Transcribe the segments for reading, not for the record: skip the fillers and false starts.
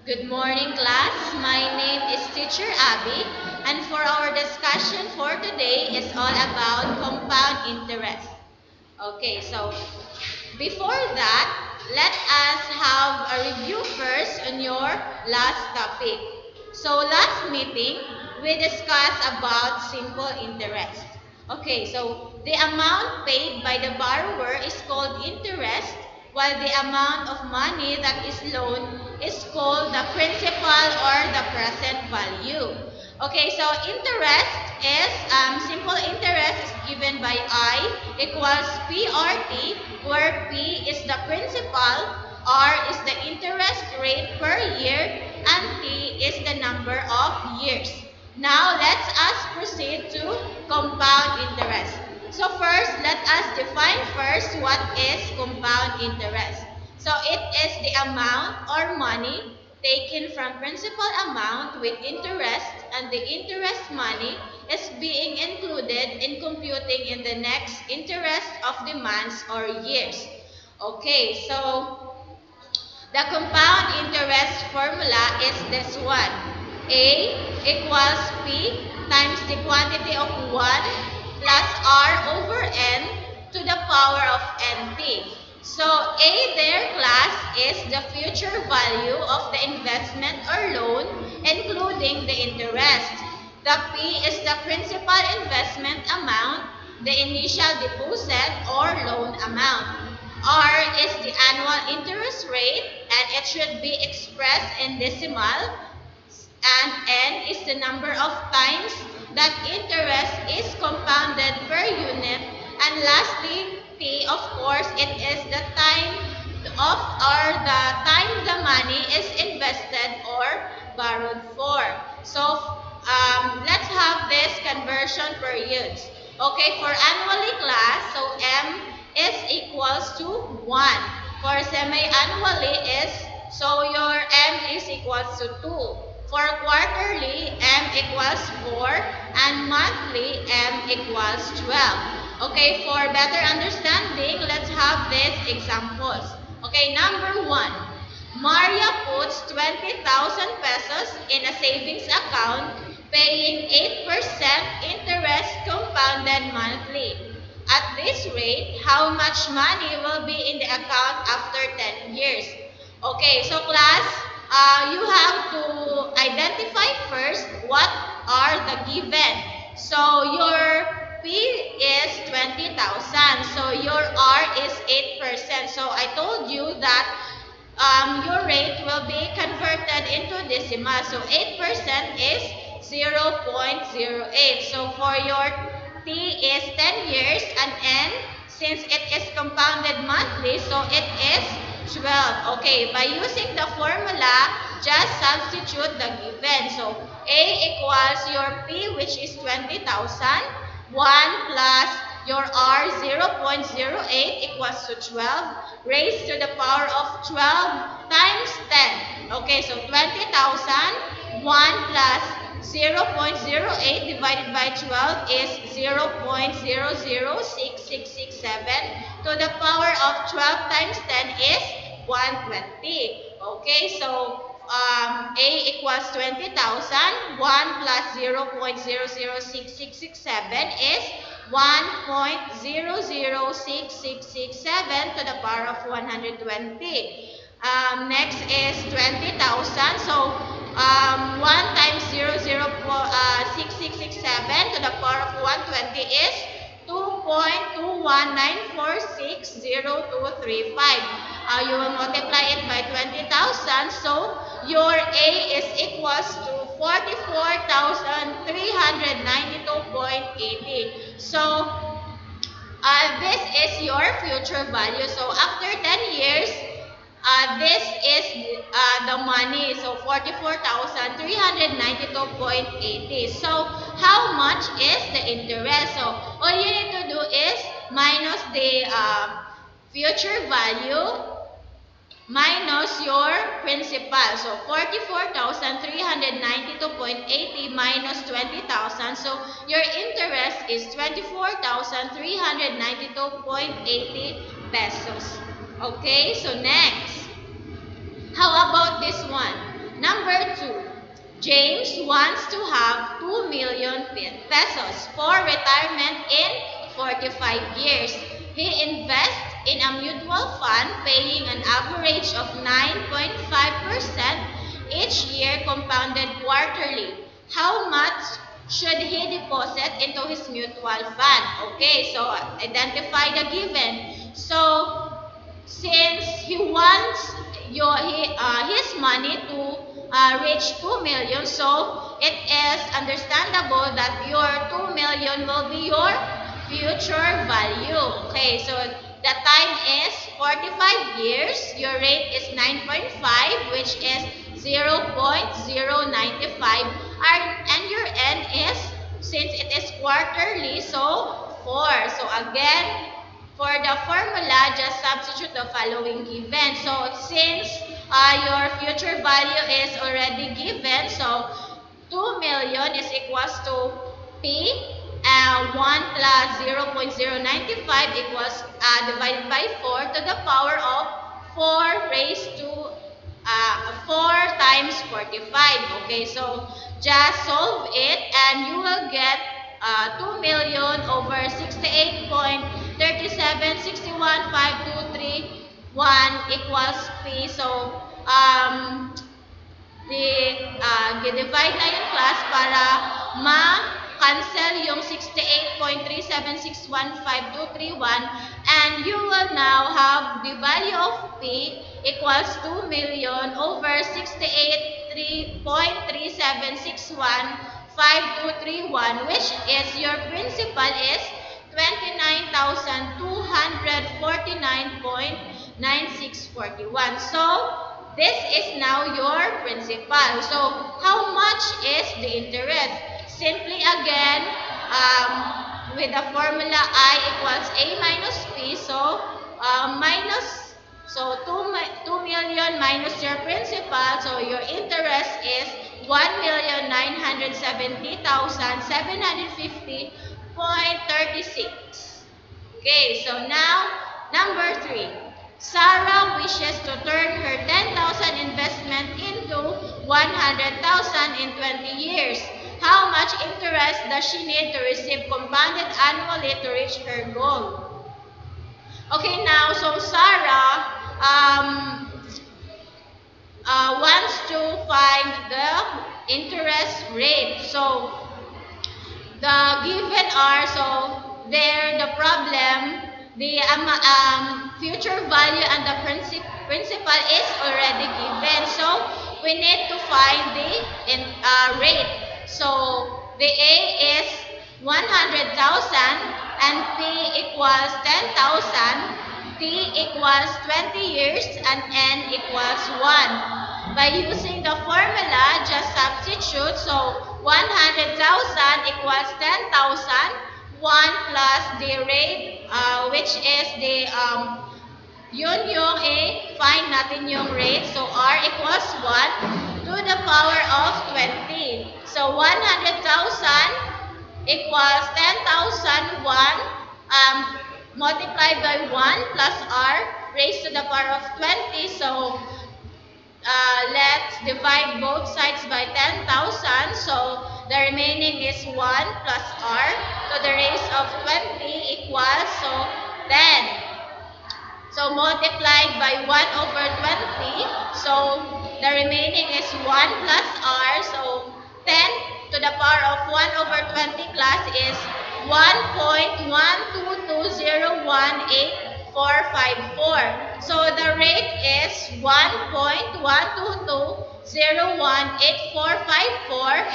Good morning, class. My name is Teacher Abby, and for our discussion for today is all about compound interest. Okay, so before that, let us have a review first on your last topic. So last meeting, we discussed about simple interest. Okay, so the amount paid by the borrower is called interest, while the amount of money that is loaned is called the principal or the present value. Okay, so interest is, simple interest is given by I equals PRT, where P is the principal, R is the interest rate per year, and T is the number of years. Now, let us proceed to compound interest. So first, let us define first what is compound interest. So it is the amount or money taken from principal amount with interest, and the interest money is being included in computing in the next interest of the months or years. Okay, so the compound interest formula is this one. A equals P times the quantity of 1 plus R over N to the power of NT. So A there, class, is the future value of the investment or loan, including the interest. The P is the principal investment amount, the initial deposit or loan amount. R is the annual interest rate, and it should be expressed in decimal, and N is the number of times that interest is compounded per unit, and lastly, T, of course, it is the time of or the time the money is invested or borrowed for. So let's have this conversion periods. Okay, for annually class, so M is equals to 1. For semi-annually is, so your M is equals to 2. For quarterly, M equals 4, and monthly, M equals 12. Okay, for better understanding, let's have these examples. Okay, number 1. Maria puts 20,000 pesos in a savings account, paying 8% interest compounded monthly. At this rate, how much money will be in the account after 10 years? Okay, so class, you have to identify first what are the given. So your P is 20,000. So your R is 8%. So I told you that your rate will be converted into decimal. So 8% is 0.08. So for your T is 10 years, and N, since it is compounded monthly, so it is 12. Okay, by using the formula, just substitute the given. So A equals your P, which is 20,000, 1 plus your R 0.08 equals to 12 raised to the power of 12 times 10. Okay, so 20,000, 1 plus 0.08 divided by 12 is 0.006667 to the power of 12 times 10 is 120. Okay, so A equals 20,000. 1 plus 0.006667 is 1.006667 to the power of 120. Next is 20,000. So 1 times 0.006667 to the power of 120 is 2.219460235. You will multiply it by 20,000. So your A is equals to 44,392.80. So this is your future value. So after 10 years, this is the money. So 44,392.80. So how much is the interest? So all you need to do is minus the future value minus your principal. So 44,392.80 minus 20,000. So your interest is 24,392.80 pesos. Okay, so next. How about this one? James wants to have 2 million pesos for retirement in 45 years. He invests in a mutual fund paying an average of 9.5% each year compounded quarterly. How much should he deposit into his mutual fund? Okay, so identify the given. So since he wants his money to reach 2 million, so it is understandable that your 2 million will be your future value. Okay, so the time is 45 years, your rate is 9.5, which is 0.095, and your N is, since it is quarterly, so 4. So again, for the formula, just substitute the following given. So since your future value is already given, so 2 million is equals to P, 1 plus 0.095 equals divided by 4 to the power of 4 raised to 4 times 45. Okay, so just solve it and you will get 2 million over 68.37615231 equals P. So, divide na yung class para ma-cancel yung 68.37615,231 and you will now have the value of P equals 2 million over 68.37615231, which is your principal is 29,249.9641. So, this is now your principal. So, how much is the interest? Simply again, with the formula I equals A minus P, so so 2 million minus your principal, so your interest is 1,970,750.36. Okay, so now, number 3. Sarah wishes to turn her 10,000 investment into 100,000 in 20 years. How much interest does she need to receive compounded annually to reach her goal? Okay, now, so Sarah wants to find the interest rate. So, the given are, so there the problem, the future value and the principal is already given. So, we need to find the rate. So, the A is 100,000 and P equals 10,000, T equals 20 years, and N equals 1. By using the formula, just substitute. So, 100,000 equals 10,000, 1 plus the rate, which is the, yun yung A, find natin yung rate. So, R equals 1 to the power of 20. So, 100,000 equals 10,000, 1, multiplied by 1 plus R raised to the power of 20. So, let's divide both sides by 10,000. So, the remaining is 1 plus R to the raise of 20 equals, so 10. So, multiplied by 1 over 20. So, the remaining is 1 plus R. So, 10 to the power of 1 over 20 class is 1.122018454. So, the rate is 1.122018454.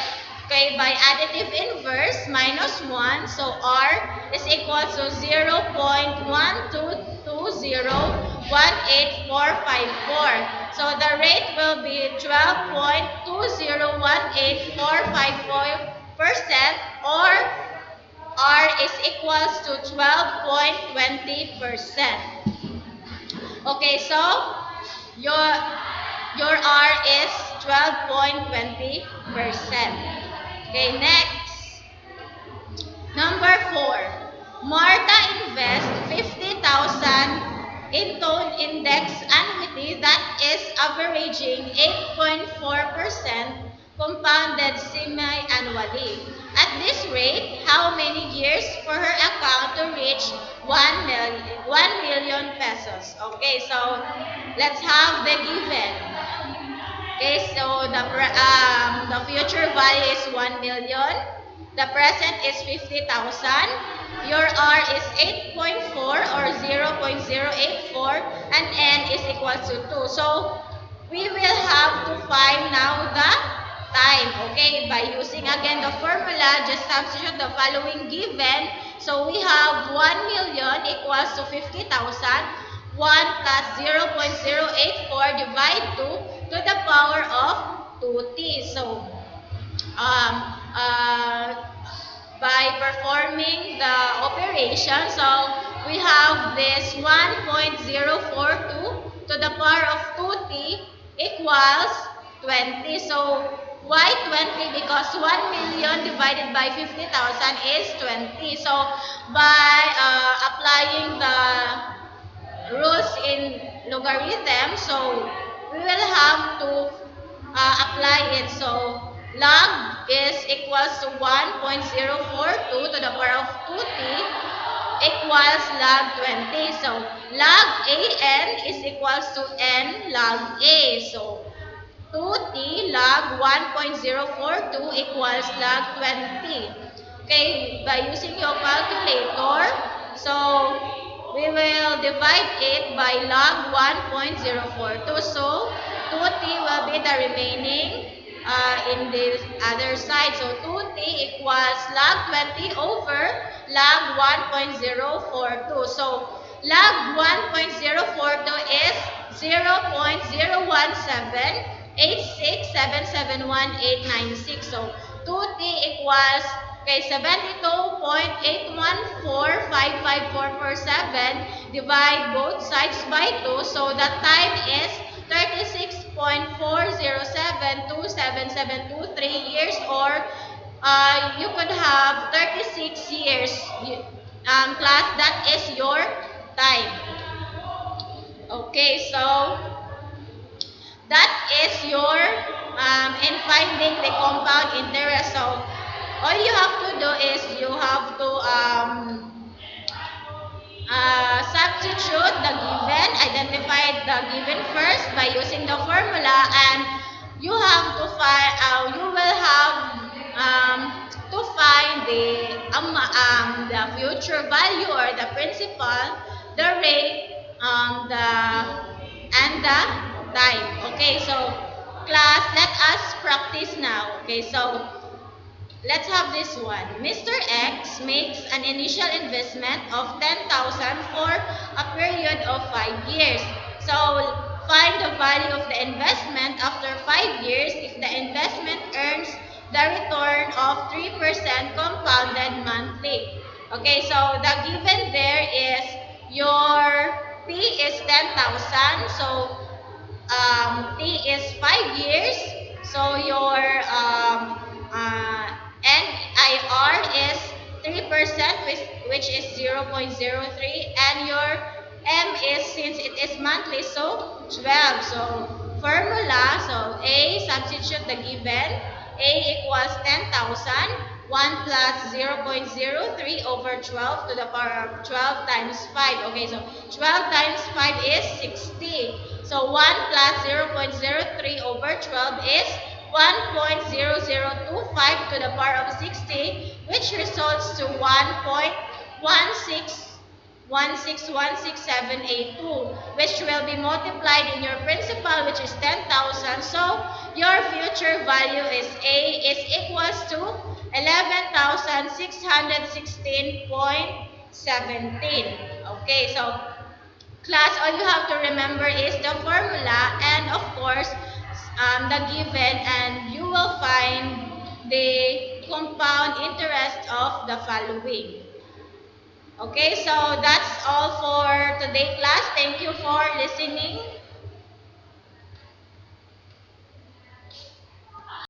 Okay, by additive inverse, minus 1. So, R is equal to 0.122018454. So, the rate will be 12.201845%, or R is equals to 12.20%. Okay, so your R is 12.20%. Okay, next. Number 4. Martha invests 50,000 into an index annuity that is averaging 8.4% compounded semi-annually. At this rate, how many years for her account to reach 1 million pesos? Okay, so let's have the given. Okay, so the future value is 1 million. The present is 50,000. Your R is 8.4 or 0.084 and N is equal to 2. So we will have to find now the time. Okay, by using again the formula, just substitute the following given. So we have 1 million equals to 50,000. 1 plus 0.084 divide 2 to the power of 2t. So um, uh, by performing the operation, so we have this 1.042 to the power of 2t equals 20. So why 20? Because 1 million divided by 50,000 is 20. So by applying the rules in logarithm, so we will have to apply it. So log is equals to 1.042 to the power of 2t equals log 20. So log an is equals to n log a. So 2t log 1.042 equals log 20. Okay, by using your calculator, so we will divide it by log 1.042. So 2t will be the remaining in the other side. So 2t equals log 20 over log 1.042. So log 1.042 is 0.01786771896. So 2t equals, okay, 72.81455447. Divide both sides by 2. So the time is 36.40727723 years, or you could have 36 years. Class, that is your time. Okay, so that is your in finding the compound interest. So all you have to do is you have to substitute the given, identify the given first by using the formula, and you have to find. You will have to find the future value or the principal, the rate, and the time. Okay, so class, let us practice now. Okay, so let's have this one. Mr. X makes an initial investment of 10,000 for a period of 5 years. So find the value of the investment after 5 years if the investment earns the return of 3% compounded monthly. Okay, so the given there is your P is 10,000. So T is 5 years. So your NIR is 3%, which is 0.03, and your M is, since it is monthly, so 12. So formula, so A, substitute the given. A equals 10,000. 1 plus 0.03 over 12 to the power of 12 times 5. Okay, so 12 times 5 is 60. So 1 plus 0.03 over 12 is 1.0025 to the power of 60, which results to 1.16161782, which will be multiplied in your principal, which is 10,000. So your future value is A is equals to 11,616.17. Okay, so class, all you have to remember is the formula and of course the given, and you will find the compound interest of the following. Okay, so that's all for today, class. Thank you for listening.